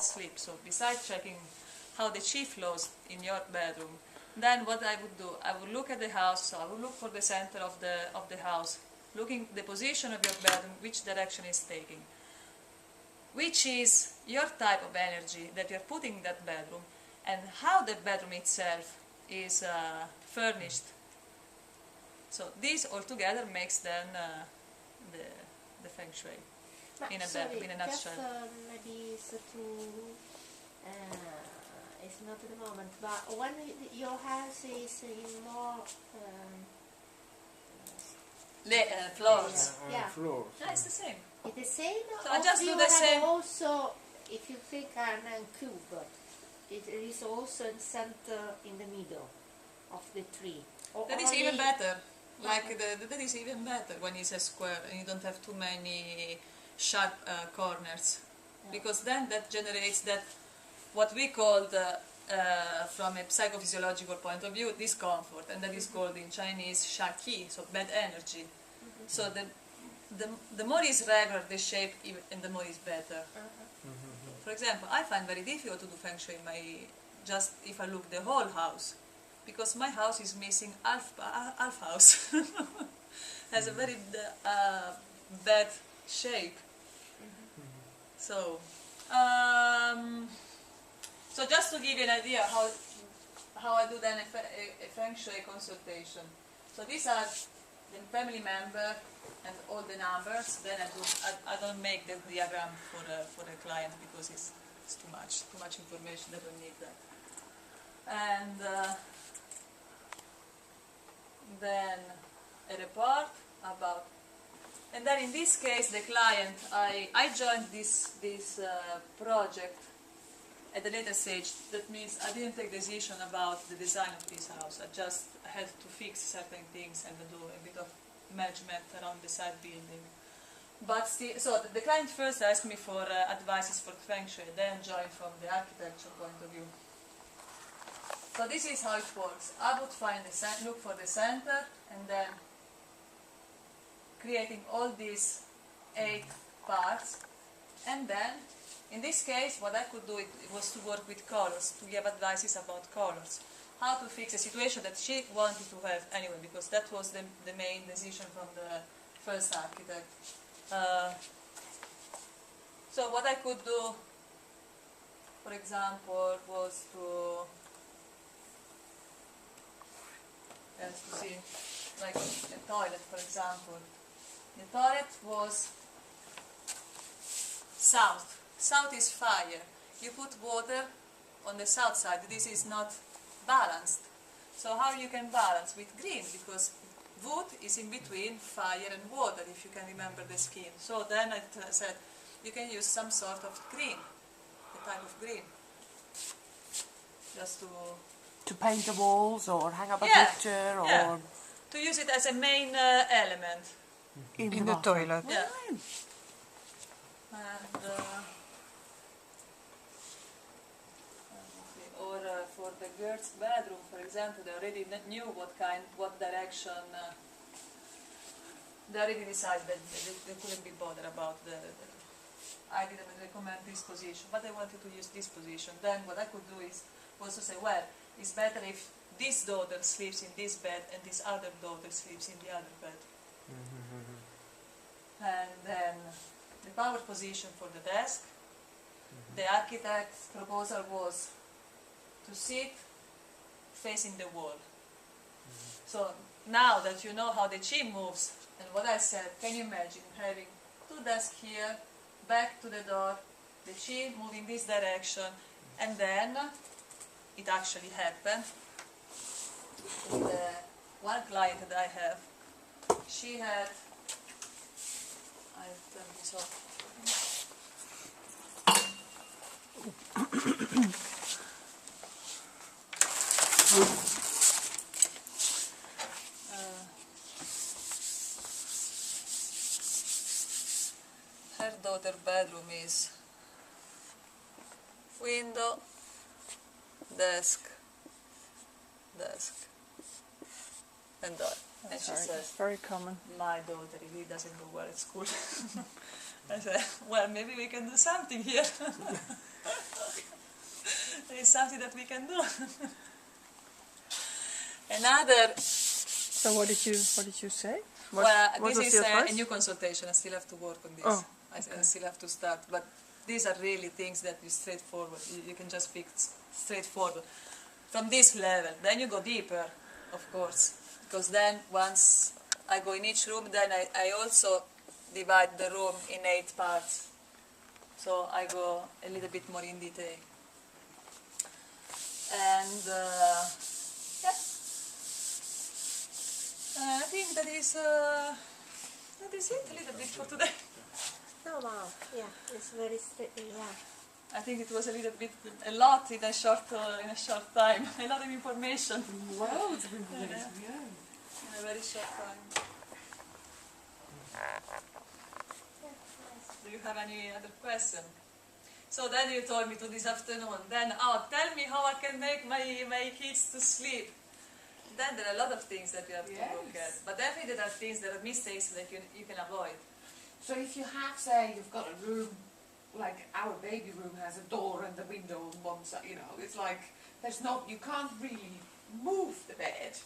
client sleep. So besides checking how the chi flows in your bedroom, then what I would do, I would look at the house, so I would look for the center of the house, looking the position of your bedroom, which direction is taking, which is your type of energy that you're putting in that bedroom, and how the bedroom itself is furnished. So this altogether makes then the Feng Shui in a bedroom, in a nutshell. Maybe so to, it's not at the moment, but when your house is in more floors. Floors. Yeah, it's the same. it's the same? So I just do the same. Also, if you think an cube, it is also in center in the middle of the tree. Or That is even better. Like that is even better when it's a square and you don't have too many sharp corners, because then that generates that what we call from a psychophysiological point of view discomfort, and that is called in Chinese sha qi, so bad energy. So the more is regular the shape, and the more is better. For example, I find very difficult to do Feng Shui in just if I look the whole house, because my house is missing half house. Has a very bad shape. So so just to give you an idea how I do then a Feng Shui consultation. So these are the family member and all the numbers. Then I don't make the diagram for a client because it's too much information. They don't need that. And then a report about. And then in this case, the client, I joined this project at a later stage. That means I didn't take decision about the design of this house. I just had to fix certain things and do a bit of management around the side building. But still, so the client first asked me for advices for Feng Shui, then joined from the architecture point of view. So this is how it works. I would look for the center, and then creating all these 8 parts, and then in this case what I could do it was to work with colors, to give advices about colors, how to fix a situation that she wanted to have anyway, because that was the main decision from the first architect. So what I could do, for example, was to see, like a toilet, for example. The toilet was south. South is fire. You put water on the south side. This is not balanced. So how you can balance? With green, because wood is in between fire and water, if you can remember the scheme. So then I said, you can use some sort of green, a type of green, just to paint the walls or hang up a picture, or to use it as a main element in the toilet. Yeah. And or for the girls' bedroom, for example, they already knew what direction. They already decided that they couldn't be bothered about I didn't recommend this position, but I wanted to use this position. Then what I could do was to say, well, it's better if this daughter sleeps in this bed and this other daughter sleeps in the other bed. And then the power position for the desk. The architect's proposal was to sit facing the wall. So now that you know how the chi moves and what I said, can you imagine having 2 desks here, back to the door, the chi moving this direction, and then it actually happened. With one client that I have, she had, I'll turn this off. Her daughter's bedroom is window, desk, and door. And she says, very common. my daughter really doesn't go well at school. I said, well, maybe we can do something here. is something that we can do. Another. So what did you say? This was is your a advice? new consultation. I still have to work on this. Oh, I still have to start. But these are really things that you straightforward. You can just pick straightforward from this level. Then you go deeper, of course, because then once I go in each room, then I also divide the room in 8 parts. So I go a little bit more in detail. And yeah, I think that is it a little bit for today. Oh wow, yeah, it's very straight, yeah. I think it was a lot in a short time, a lot of information Loads of information, yeah. in a very short time. Do you have any other question? So then you told me to this afternoon, then tell me how I can make my kids to sleep. Then there are a lot of things that you have to look at. But definitely there are things, there are mistakes that you can avoid. So if you have, say, you've got a room, like our baby room has a door and the window on one side, you know, it's like, you can't really move the bed.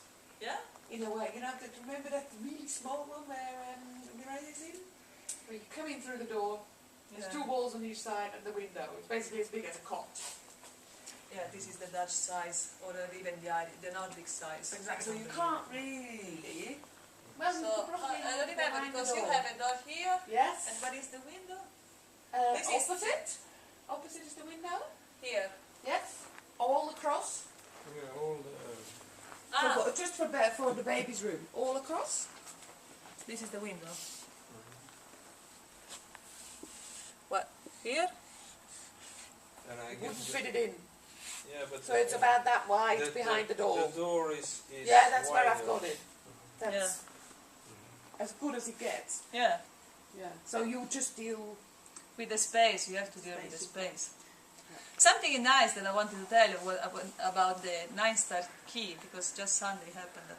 Yeah? In a way, you know, remember that really small room where Mirai is in? Where you come in through the door, there's 2 walls on each side and the window. It's basically as big as a cot. Yeah, this is the Dutch size, or even the Nordic size. Exactly. So you can't really. Well, So you could probably I look remember behind because the you door. have a door here, Yes. and what is the window? This is- Opposite. Opposite is the window. Here. Yes. All across. Yeah, all the... Just for the baby's room. All across. This is the window. What? Here? And I Wouldn't guess fit it in. yeah, but So it's about that wide behind the door. The door is Yeah, that's where I've wider. got it. That's as good as it gets. Yeah. Yeah. So you just deal. With the space, you have to deal with the Space. space. Something nice that I wanted to tell you about the 9-star key, because just Sunday happened,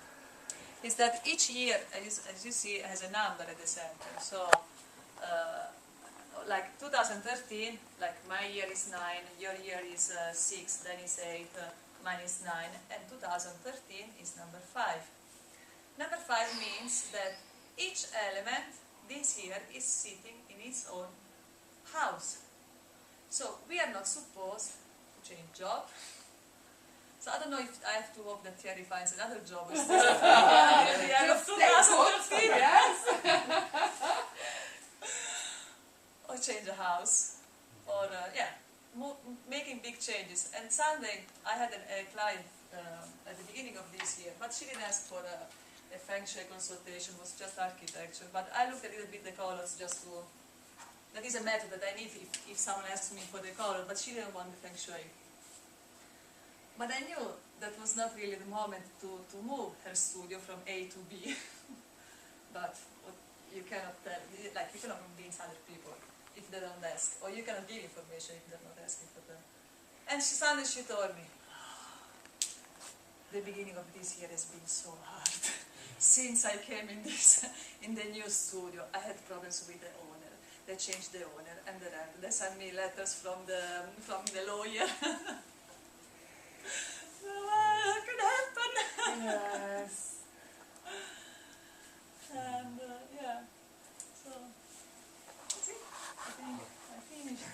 is that each year, as you see, has a number at the center. So, like 2013, like my year is 9, your year is 6, then is 8, mine is 9, and 2013 is number 5. Number 5 means that each element this year is sitting in its own house. So we are not supposed to change job. So I don't know if I have to hope that Thierry finds another job at the end of 2013. Yes. Or change a house. Or, making big changes. And Sunday I had a client at the beginning of this year, but she didn't ask for a Feng Shui consultation, it was just architecture. But I looked a little bit the colors just to... That is a method that I need if someone asks me for the color, but she didn't want the Feng Shui. But I knew that was not really the moment to move her studio from A to B. But you cannot tell, like you cannot convince other people if they don't ask, or you cannot give information if they're not asking for them. And suddenly she told me, the beginning of this year has been so hard. Since I came in the new studio, I had problems with the owner. They changed the owner and the rent. They sent me letters from the lawyer. So, that could happen. Yes. And yeah, so that's it. I think I finished.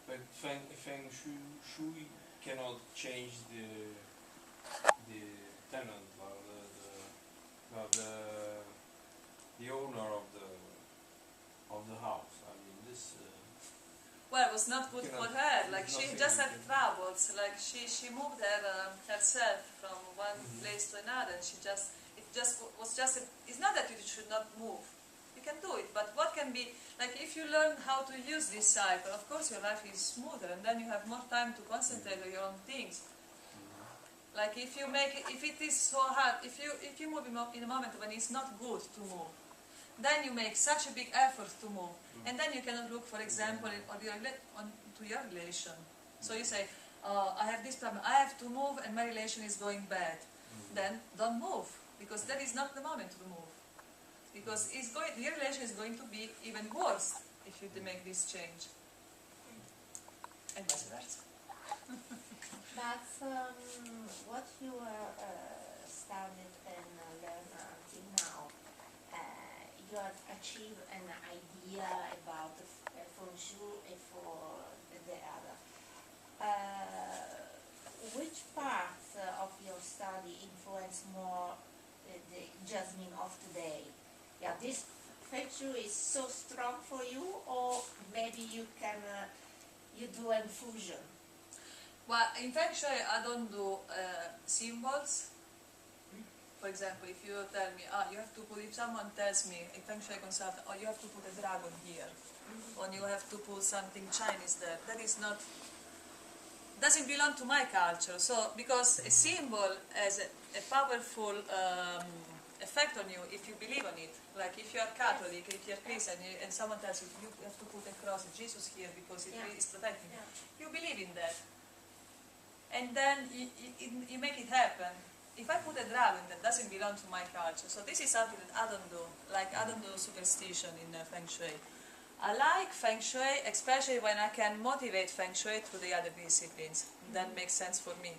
But Feng Shui cannot change the tenant or the owner of the house. I mean this. Well, it was not good for her. Like she Nothing just you had can- troubles. Like she moved herself from one place to another. And it's not that you should not move. You can do it, but what can be like if you learn how to use this cycle? Of course, your life is smoother, and then you have more time to concentrate on your own things. Like if it is so hard, if you move in a moment when it's not good to move, then you make such a big effort to move, and then you cannot look, for example, to your relation. So you say, I have this problem, I have to move, and my relation is going bad. Then don't move, because that is not the moment to move. Because your relation is going to be even worse if you make this change, and vice versa. But what you studied and learned until now, you have achieved an idea about the Feng Shui and for the other. Which part of your study influenced more the Jasmine of today? Yeah, this Feng Shui is so strong for you, or maybe you can you do a fusion? Well, in Feng Shui, I don't do symbols. For example, if you tell me, you have to put, if someone tells me, a Feng Shui consultant, you have to put a dragon here, or you have to put something Chinese there, that is not, doesn't belong to my culture. So, because a symbol has a powerful effect on you if you believe on it. Like if you are Catholic, if you are Christian, and someone tells you, you have to put a cross of Jesus here because it is protecting you. You believe in that. And then you make it happen. If I put a dragon that doesn't belong to my culture, so this is something that I don't do. Like I don't do superstition in Feng Shui. I like Feng Shui, especially when I can motivate Feng Shui through the other disciplines. That makes sense for me.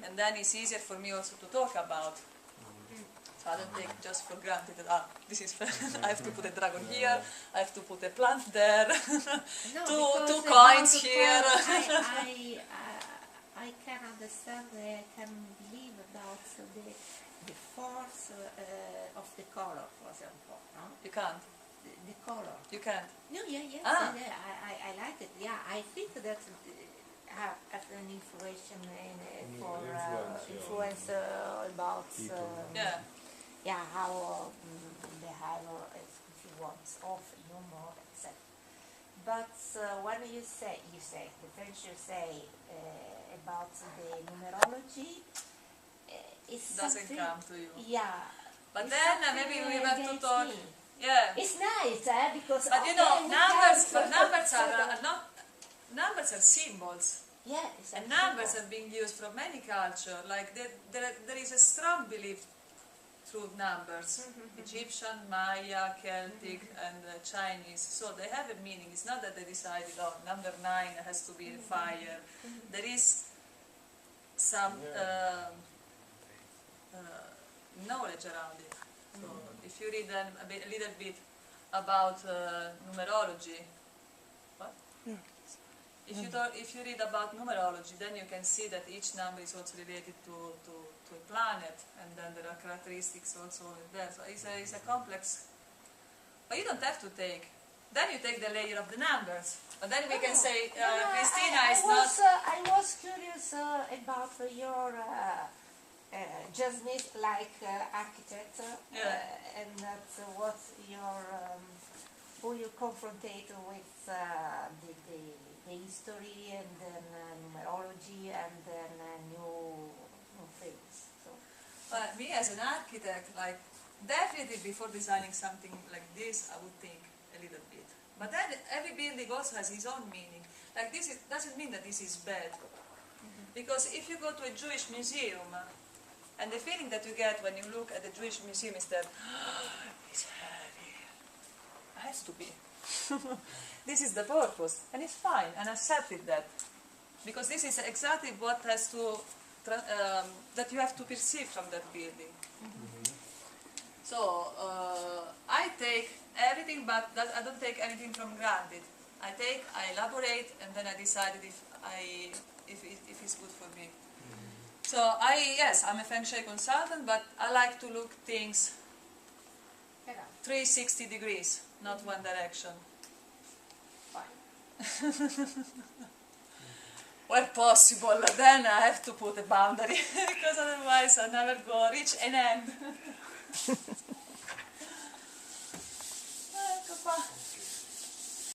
And then it's easier for me also to talk about. So I don't take just for granted that this is I have to put a dragon here, I have to put a plant there, No, two because coins about the here. I can understand, I can believe about the force of the color, for example. No? You can't. The color. You can't. No, yes, Ah. I like it. Yeah, I think that have an influence for influence about how behavior is, if you want, of humor, etc. But when you say the French say about the numerology, it's Doesn't something, come to you. yeah. But it's then something maybe we have to against talk. me. Yeah. It's nice, because But you okay, know, we numbers can- are not. Numbers are symbols. yeah, it's And a numbers symbol. have been used from many cultures. Like there is a strong belief through numbers. Egyptian, Maya, Celtic, and Chinese. So they have a meaning. It's not that they decided, number 9 has to be fire. There is some knowledge around it. So if you read a little bit about numerology, what? If you read about numerology, then you can see that each number is also related to a planet, and then there are characteristics also there. So it's a complex. But you don't have to take. Then you take the layer of the numbers. But then we can say Christina is not. I was curious about your Jasmine, like architect, and that's what your who you confronted with the history, and then numerology, and then new things. So. Me as an architect, like definitely before designing something like this, I would think a little bit. But then every building also has its own meaning. Like this doesn't mean that this is bad. Because if you go to a Jewish museum, and the feeling that you get when you look at the Jewish museum is that it's heavy. It has to be. This is the purpose, and it's fine, and accepted that, because this is exactly what has to that you have to perceive from that building. So I take everything, but I don't take anything from granted. I elaborate, and then I decide if it's good for me. So I'm a Feng Shui consultant, but I like to look things 360 degrees, not one direction. Where possible, then I have to put a boundary, because otherwise I never go reach an end.